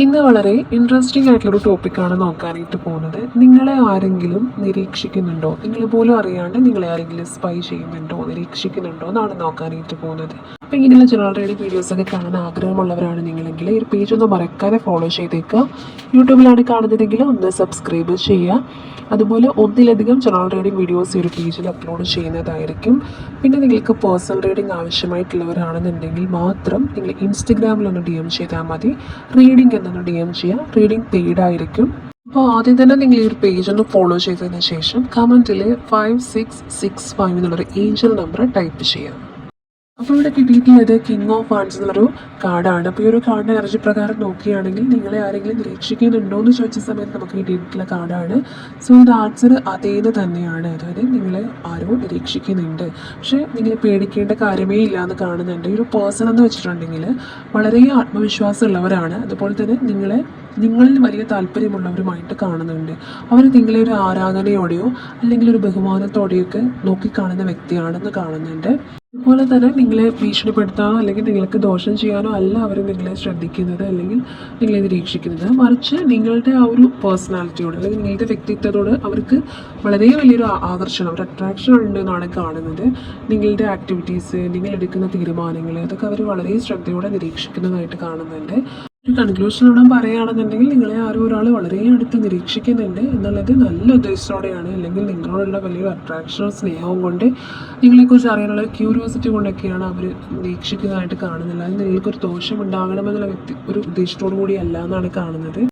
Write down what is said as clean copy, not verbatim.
ഇന്ന് വളരെ ഇൻട്രസ്റ്റിംഗ് ആയിട്ടുള്ളൊരു ടോപ്പിക്കാണ് നോക്കാനായിട്ട് പോകുന്നത്. നിങ്ങളെ ആരെങ്കിലും നിരീക്ഷിക്കുന്നുണ്ടോ? നിങ്ങൾ പോലും അറിയാണ്ട് നിങ്ങളെ ആരെങ്കിലും സ്പൈ ചെയ്യുന്നുണ്ടോ, നിരീക്ഷിക്കുന്നുണ്ടോ എന്നാണ് നോക്കാനായിട്ട് പോകുന്നത്. അപ്പോൾ ഇങ്ങനെയുള്ള ജനറൽ റീഡിംഗ് വീഡിയോസൊക്കെ കാണാൻ ആഗ്രഹമുള്ളവരാണ് നിങ്ങളെങ്കിൽ ഈ ഒരു പേജ് ഒന്ന് മറക്കാതെ ഫോളോ ചെയ്തേക്കുക. യൂട്യൂബിലാണ് കാണുന്നതെങ്കിൽ ഒന്ന് സബ്സ്ക്രൈബ് ചെയ്യുക. അതുപോലെ ഒന്നിലധികം ജനറൽ റീഡിംഗ് വീഡിയോസ് ഈ ഒരു പേജിൽ അപ്ലോഡ് ചെയ്യുന്നതായിരിക്കും. പിന്നെ നിങ്ങൾക്ക് പേഴ്സണൽ റീഡിംഗ് ആവശ്യമായിട്ടുള്ളവരാണെന്നുണ്ടെങ്കിൽ മാത്രം നിങ്ങൾ ഇൻസ്റ്റഗ്രാമിലൊന്ന് DM ചെയ്താൽ മതി. റീഡിംഗ് എന്നൊന്ന് DM ചെയ്യുക. റീഡിംഗ് പെയ്ഡ് ആയിരിക്കും. അപ്പോൾ ആദ്യം തന്നെ നിങ്ങൾ ഈ ഒരു പേജ് ഒന്ന് ഫോളോ ചെയ്തതിന് ശേഷം കമൻറ്റിൽ 5665 എന്നുള്ളൊരു ഏഞ്ചൽ നമ്പർ ടൈപ്പ് ചെയ്യാം. അപ്പോൾ ഇവിടെ കിട്ടിയിട്ടുള്ളത് കിങ് ഓഫ് വാൻഡ്സ് എന്നുള്ളൊരു കാർഡാണ്. അപ്പോൾ ഈ ഒരു കാർഡിൻ്റെ എനർജി പ്രകാരം നോക്കുകയാണെങ്കിൽ നിങ്ങളെ ആരെങ്കിലും നിരീക്ഷിക്കുന്നുണ്ടോ എന്ന് ചോദിച്ച സമയത്ത് നമുക്ക് കിട്ടിയിട്ടുള്ള കാർഡാണ്. സോ ഇത് ആൻസർ അതേന്ന് തന്നെയാണ്. അതായത് നിങ്ങളെ ആരോ നിരീക്ഷിക്കുന്നുണ്ട്, പക്ഷേ നിങ്ങൾ പേടിക്കേണ്ട കാര്യമേ ഇല്ല എന്ന് കാണുന്നുണ്ട്. ഈ ഒരു പേഴ്സൺ എന്ന് വെച്ചിട്ടുണ്ടെങ്കിൽ വളരെ ആത്മവിശ്വാസം ഉള്ളവരാണ്. അതുപോലെ തന്നെ നിങ്ങളിൽ വലിയ താല്പര്യമുള്ളവരുമായിട്ട് കാണുന്നുണ്ട്. അവർ നിങ്ങളെ ഒരു ആരാധനയോടെയോ അല്ലെങ്കിൽ ഒരു ബഹുമാനത്തോടെയൊക്കെ നോക്കിക്കാണുന്ന വ്യക്തിയാണെന്ന് കാണുന്നുണ്ട്. അതുപോലെ തന്നെ നിങ്ങളെ ഭീഷണിപ്പെടുത്താനോ അല്ലെങ്കിൽ നിങ്ങൾക്ക് ദോഷം ചെയ്യാനോ അല്ല അവർ നിങ്ങളെ ശ്രദ്ധിക്കുന്നത് അല്ലെങ്കിൽ നിങ്ങളെ നിരീക്ഷിക്കുന്നത്. മറിച്ച് നിങ്ങളുടെ ആ ഒരു പേഴ്സണാലിറ്റിയോട് അല്ലെങ്കിൽ നിങ്ങളുടെ വ്യക്തിത്വത്തോട് അവർക്ക് വളരെ വലിയൊരു ആകർഷണം, ഒരു അട്രാക്ഷൻ ഉണ്ട് എന്നാണ് കാണുന്നത്. നിങ്ങളുടെ ആക്ടിവിറ്റീസ്, നിങ്ങൾ എടുക്കുന്ന തീരുമാനങ്ങൾ, അതൊക്കെ അവർ വളരെ ശ്രദ്ധയോടെ നിരീക്ഷിക്കുന്നതായിട്ട് കാണുന്നുണ്ട്. ഒരു കൺക്ലൂഷനോടെ പറയുകയാണെന്നുണ്ടെങ്കിൽ നിങ്ങളെ ആരും ഒരാൾ വളരെ അടുത്ത് നിരീക്ഷിക്കുന്നുണ്ട് എന്നുള്ളത് നല്ല ഉദ്ദേശത്തോടെയാണ്, അല്ലെങ്കിൽ നിങ്ങളോടുള്ള വലിയൊരു അട്രാക്ഷനോ സ്നേഹവും കൊണ്ട് നിങ്ങളെക്കുറിച്ച് അറിയാനുള്ള ക്യൂരിയോസിറ്റി കൊണ്ടൊക്കെയാണ് അവർ നിരീക്ഷിക്കുന്നതായിട്ട് കാണുന്നില്ല. അത് നിങ്ങൾക്കൊരു ദോഷം ഉണ്ടാകണമെന്നുള്ള ഒരു ഉദ്ദേശത്തോടു കൂടിയല്ല എന്നാണ് കാണുന്നത്.